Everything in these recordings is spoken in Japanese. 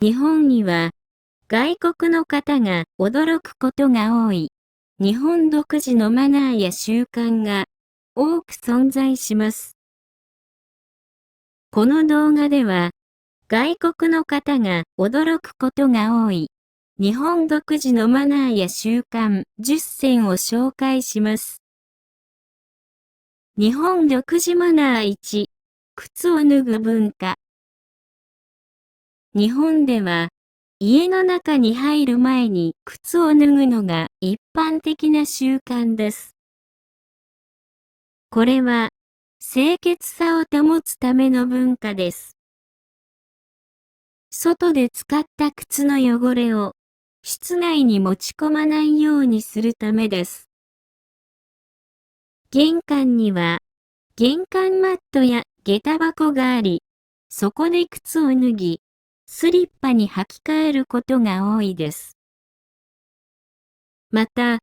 日本には外国の方が驚くことが多い日本独自のマナーや習慣が多く存在します。この動画では外国の方が驚くことが多い日本独自のマナーや習慣10選を紹介します。日本独自マナー1、靴を脱ぐ文化。日本では家の中に入る前に靴を脱ぐのが一般的な習慣です。これは清潔さを保つための文化です。外で使った靴の汚れを室内に持ち込まないようにするためです。玄関には玄関マットや下駄箱があり、そこで靴を脱ぎ、スリッパに履き替えることが多いです。また、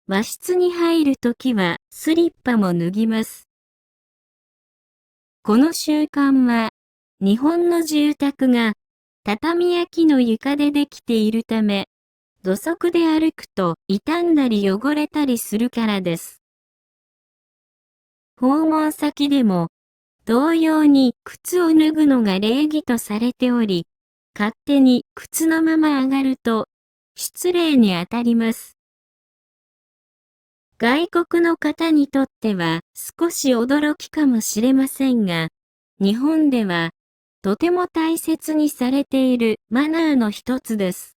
和室に入るときはスリッパも脱ぎます。この習慣は、日本の住宅が畳や木の床でできているため、土足で歩くと傷んだり汚れたりするからです。訪問先でも、同様に靴を脱ぐのが礼儀とされており、勝手に靴のまま上がると、失礼にあたります。外国の方にとっては少し驚きかもしれませんが、日本ではとても大切にされているマナーの一つです。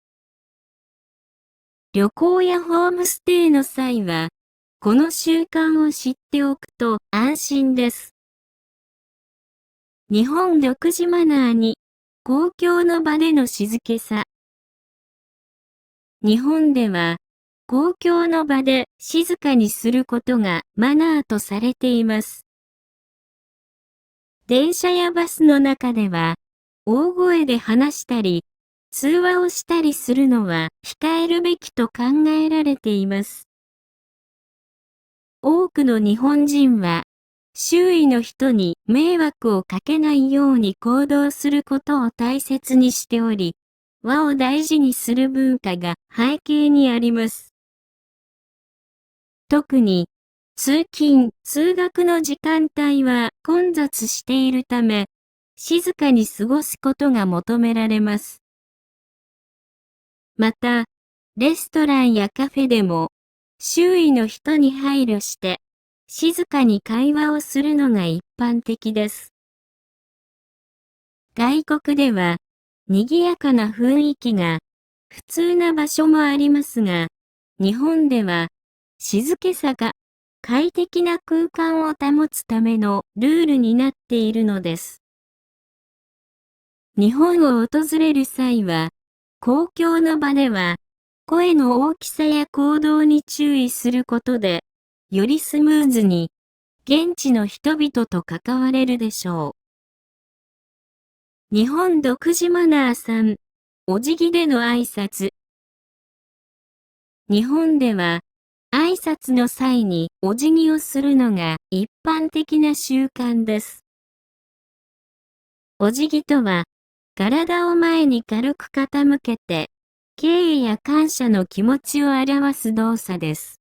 旅行やホームステイの際は、この習慣を知っておくと安心です。日本独自マナーに、公共の場での静けさ。日本では、公共の場で静かにすることがマナーとされています。電車やバスの中では、大声で話したり、通話をしたりするのは控えるべきと考えられています。多くの日本人は、周囲の人に迷惑をかけないように行動することを大切にしており、和を大事にする文化が背景にあります。特に、通勤・通学の時間帯は混雑しているため、静かに過ごすことが求められます。また、レストランやカフェでも、周囲の人に配慮して、静かに会話をするのが一般的です。外国では、賑やかな雰囲気が普通な場所もありますが、日本では静けさが快適な空間を保つためのルールになっているのです。日本を訪れる際は、公共の場では、声の大きさや行動に注意することで、よりスムーズに、現地の人々と関われるでしょう。日本独自マナー3、お辞儀での挨拶。日本では、挨拶の際にお辞儀をするのが一般的な習慣です。お辞儀とは、体を前に軽く傾けて、敬意や感謝の気持ちを表す動作です。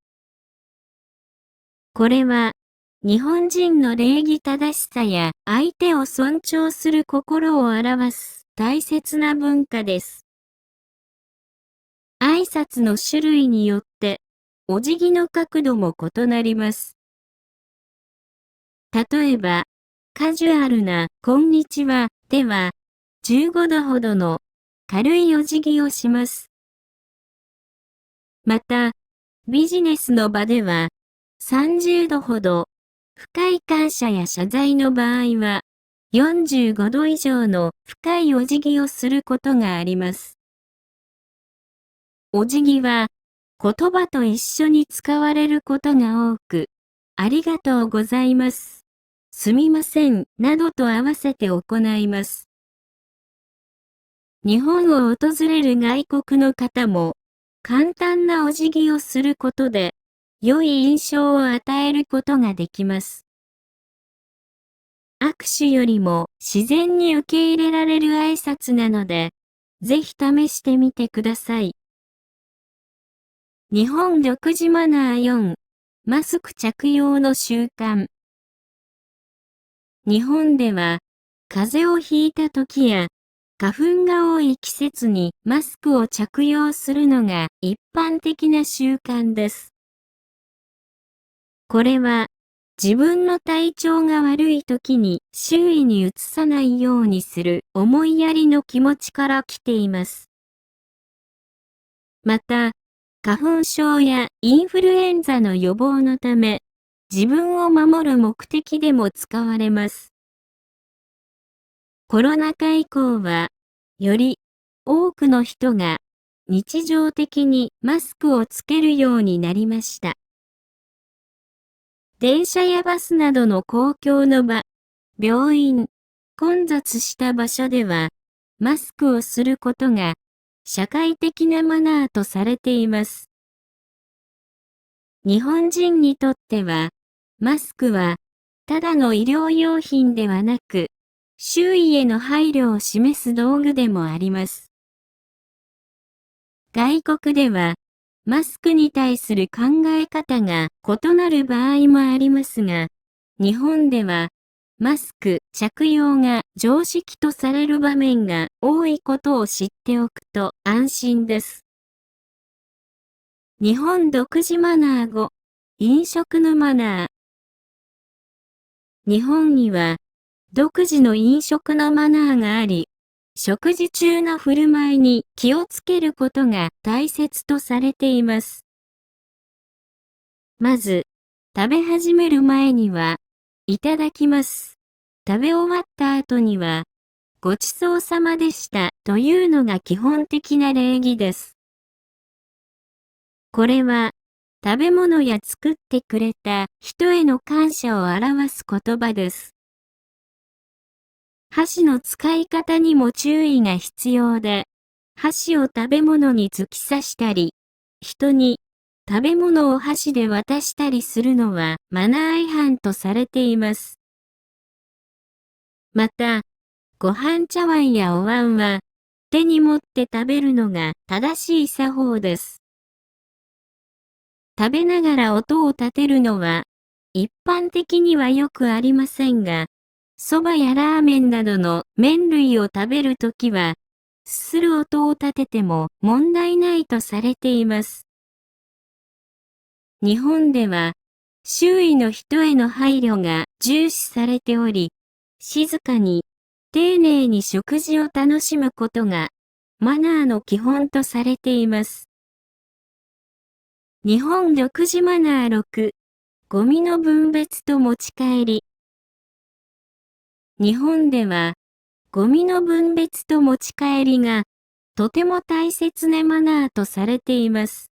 これは、日本人の礼儀正しさや相手を尊重する心を表す大切な文化です。挨拶の種類によって、お辞儀の角度も異なります。例えば、カジュアルなこんにちはでは、15度ほどの軽いお辞儀をします。また、ビジネスの場では、30度ほど、深い感謝や謝罪の場合は、45度以上の深いお辞儀をすることがあります。お辞儀は、言葉と一緒に使われることが多く、ありがとうございます。すみません、などと合わせて行います。日本を訪れる外国の方も、簡単なお辞儀をすることで、良い印象を与えることができます。握手よりも自然に受け入れられる挨拶なので、ぜひ試してみてください。日本独自マナー4、マスク着用の習慣。日本では、風邪をひいた時や、花粉が多い季節にマスクを着用するのが一般的な習慣です。これは、自分の体調が悪い時に周囲にうつさないようにする思いやりの気持ちから来ています。また、花粉症やインフルエンザの予防のため、自分を守る目的でも使われます。コロナ禍以降は、より多くの人が日常的にマスクをつけるようになりました。電車やバスなどの公共の場、病院、混雑した場所では、マスクをすることが社会的なマナーとされています。日本人にとっては、マスクはただの医療用品ではなく、周囲への配慮を示す道具でもあります。外国では、マスクに対する考え方が異なる場合もありますが、日本では、マスク着用が常識とされる場面が多いことを知っておくと安心です。日本独自マナー5、飲食のマナー。日本には、独自の飲食のマナーがあり、食事中の振る舞いに気をつけることが大切とされています。まず、食べ始める前には、いただきます。食べ終わった後には、ごちそうさまでしたというのが基本的な礼儀です。これは、食べ物や作ってくれた人への感謝を表す言葉です。箸の使い方にも注意が必要で、箸を食べ物に突き刺したり、人に食べ物を箸で渡したりするのはマナー違反とされています。また、ご飯茶碗やお椀は手に持って食べるのが正しい作法です。食べながら音を立てるのは一般的にはよくありませんが、蕎麦やラーメンなどの麺類を食べるときは、すする音を立てても問題ないとされています。日本では、周囲の人への配慮が重視されており、静かに、丁寧に食事を楽しむことが、マナーの基本とされています。日本独自マナー6、ゴミの分別と持ち帰り。日本では、ゴミの分別と持ち帰りが、とても大切なマナーとされています。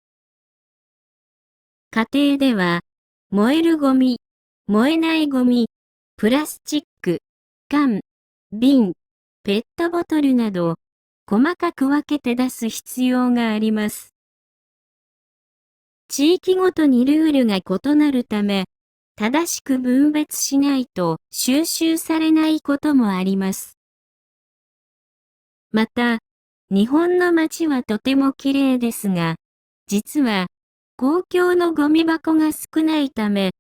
家庭では、燃えるゴミ、燃えないゴミ、プラスチック、缶、瓶、ペットボトルなど、細かく分けて出す必要があります。地域ごとにルールが異なるため、正しく分別しないと収集されないこともあります。また、日本の街はとても綺麗ですが、実は公共のゴミ箱が少ないため、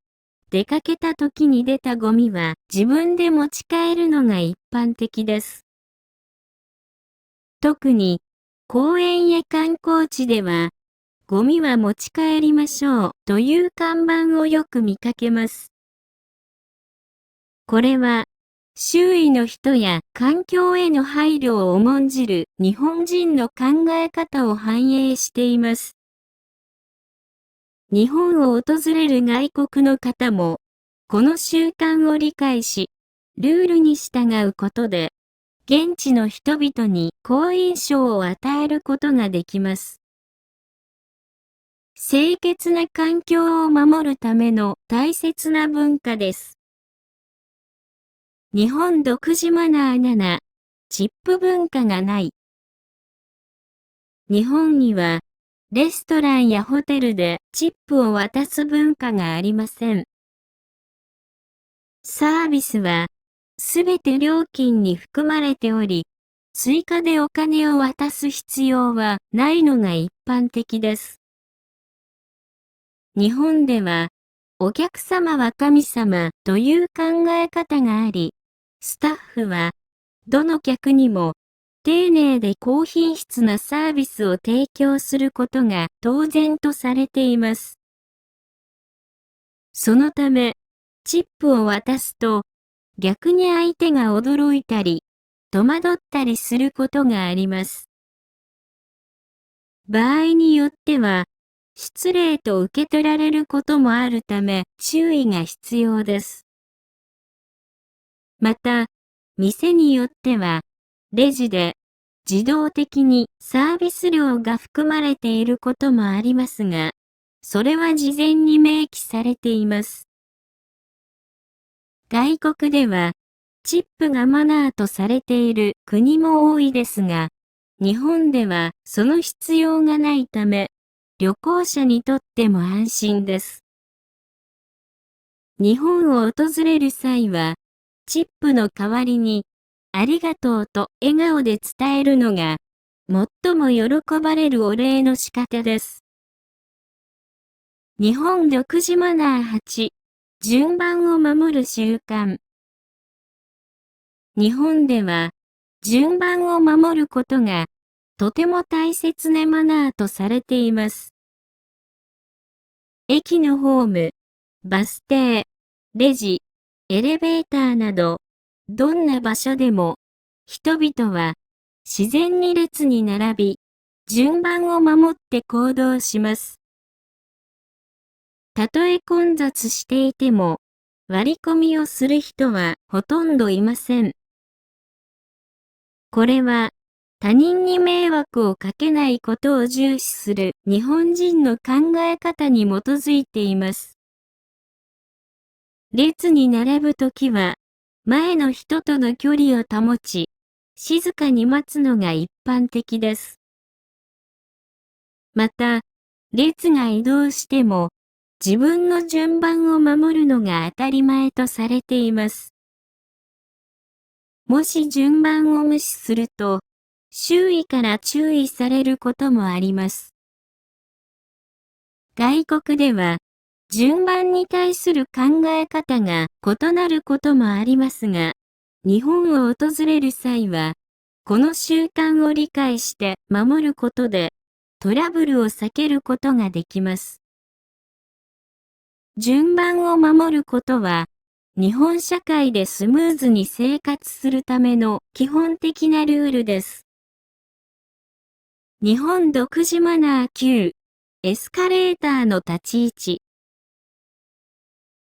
出かけた時に出たゴミは自分で持ち帰るのが一般的です。特に公園や観光地では、ゴミは持ち帰りましょうという看板をよく見かけます。これは、周囲の人や環境への配慮を重んじる日本人の考え方を反映しています。日本を訪れる外国の方も、この習慣を理解し、ルールに従うことで、現地の人々に好印象を与えることができます。清潔な環境を守るための大切な文化です。日本独自マナー7、チップ文化がない。日本には、レストランやホテルでチップを渡す文化がありません。サービスは、すべて料金に含まれており、追加でお金を渡す必要はないのが一般的です。日本では、お客様は神様という考え方があり、スタッフは、どの客にも、丁寧で高品質なサービスを提供することが当然とされています。そのため、チップを渡すと、逆に相手が驚いたり、戸惑ったりすることがあります。場合によっては、失礼と受け取られることもあるため注意が必要です。また、店によっては、レジで自動的にサービス料が含まれていることもありますが、それは事前に明記されています。外国では、チップがマナーとされている国も多いですが、日本ではその必要がないため、旅行者にとっても安心です。日本を訪れる際は、チップの代わりに、ありがとうと笑顔で伝えるのが、最も喜ばれるお礼の仕方です。日本独自マナー8、順番を守る習慣。日本では、順番を守ることが、とても大切なマナーとされています。駅のホーム、バス停、レジ、エレベーターなど、どんな場所でも、人々は自然に列に並び、順番を守って行動します。たとえ混雑していても、割り込みをする人はほとんどいません。これは、他人に迷惑をかけないことを重視する日本人の考え方に基づいています。列に並ぶときは、前の人との距離を保ち、静かに待つのが一般的です。また、列が移動しても、自分の順番を守るのが当たり前とされています。もし順番を無視すると、周囲から注意されることもあります。外国では、順番に対する考え方が異なることもありますが、日本を訪れる際は、この習慣を理解して守ることで、トラブルを避けることができます。順番を守ることは、日本社会でスムーズに生活するための基本的なルールです。日本独自マナー9、エスカレーターの立ち位置。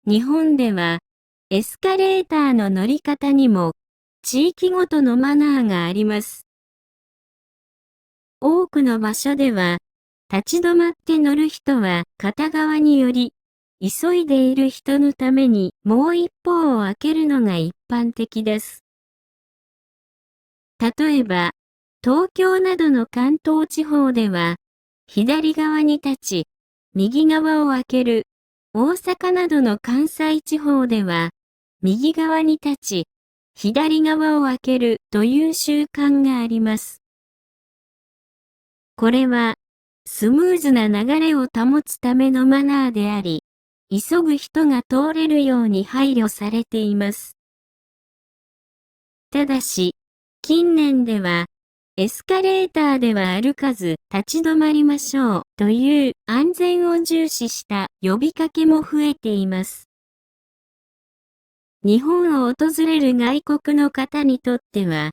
日本では、エスカレーターの乗り方にも、地域ごとのマナーがあります。多くの場所では、立ち止まって乗る人は片側により、急いでいる人のためにもう一方を開けるのが一般的です。例えば、東京などの関東地方では、左側に立ち、右側を開ける。大阪などの関西地方では、右側に立ち、左側を開けるという習慣があります。これは、スムーズな流れを保つためのマナーであり、急ぐ人が通れるように配慮されています。ただし、近年では、エスカレーターでは歩かず立ち止まりましょうという安全を重視した呼びかけも増えています。日本を訪れる外国の方にとっては、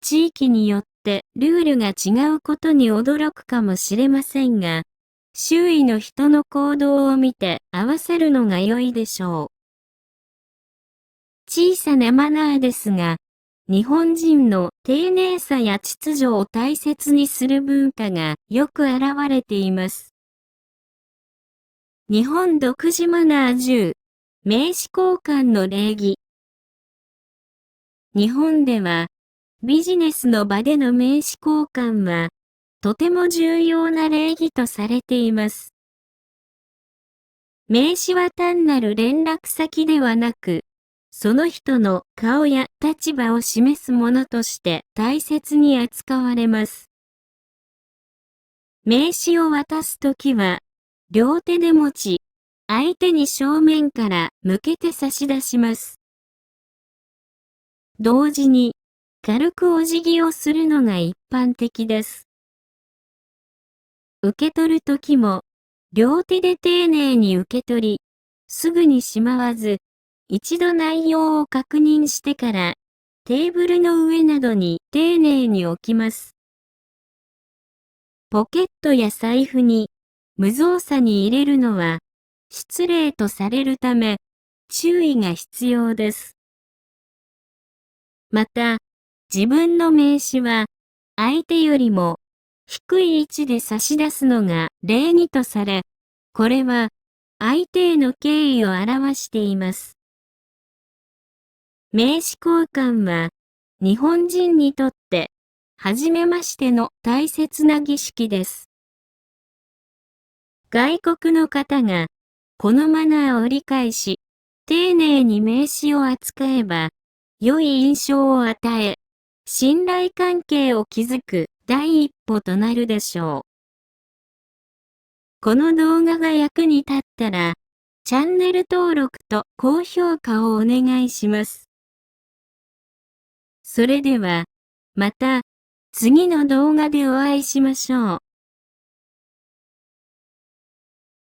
地域によってルールが違うことに驚くかもしれませんが、周囲の人の行動を見て合わせるのが良いでしょう。小さなマナーですが、日本人の丁寧さや秩序を大切にする文化がよく現れています。日本独自マナー10、名刺交換の礼儀。日本では、ビジネスの場での名刺交換は、とても重要な礼儀とされています。名刺は単なる連絡先ではなく、その人の顔や立場を示すものとして大切に扱われます。名刺を渡すときは、両手で持ち、相手に正面から向けて差し出します。同時に、軽くお辞儀をするのが一般的です。受け取るときも、両手で丁寧に受け取り、すぐにしまわず、一度内容を確認してから、テーブルの上などに丁寧に置きます。ポケットや財布に無造作に入れるのは失礼とされるため注意が必要です。また、自分の名刺は相手よりも低い位置で差し出すのが礼儀とされ、これは相手への敬意を表しています。名刺交換は日本人にとって初めましての大切な儀式です。外国の方がこのマナーを理解し、丁寧に名刺を扱えば、良い印象を与え、信頼関係を築く第一歩となるでしょう。この動画が役に立ったら、チャンネル登録と高評価をお願いします。それでは、また次の動画でお会いしましょう。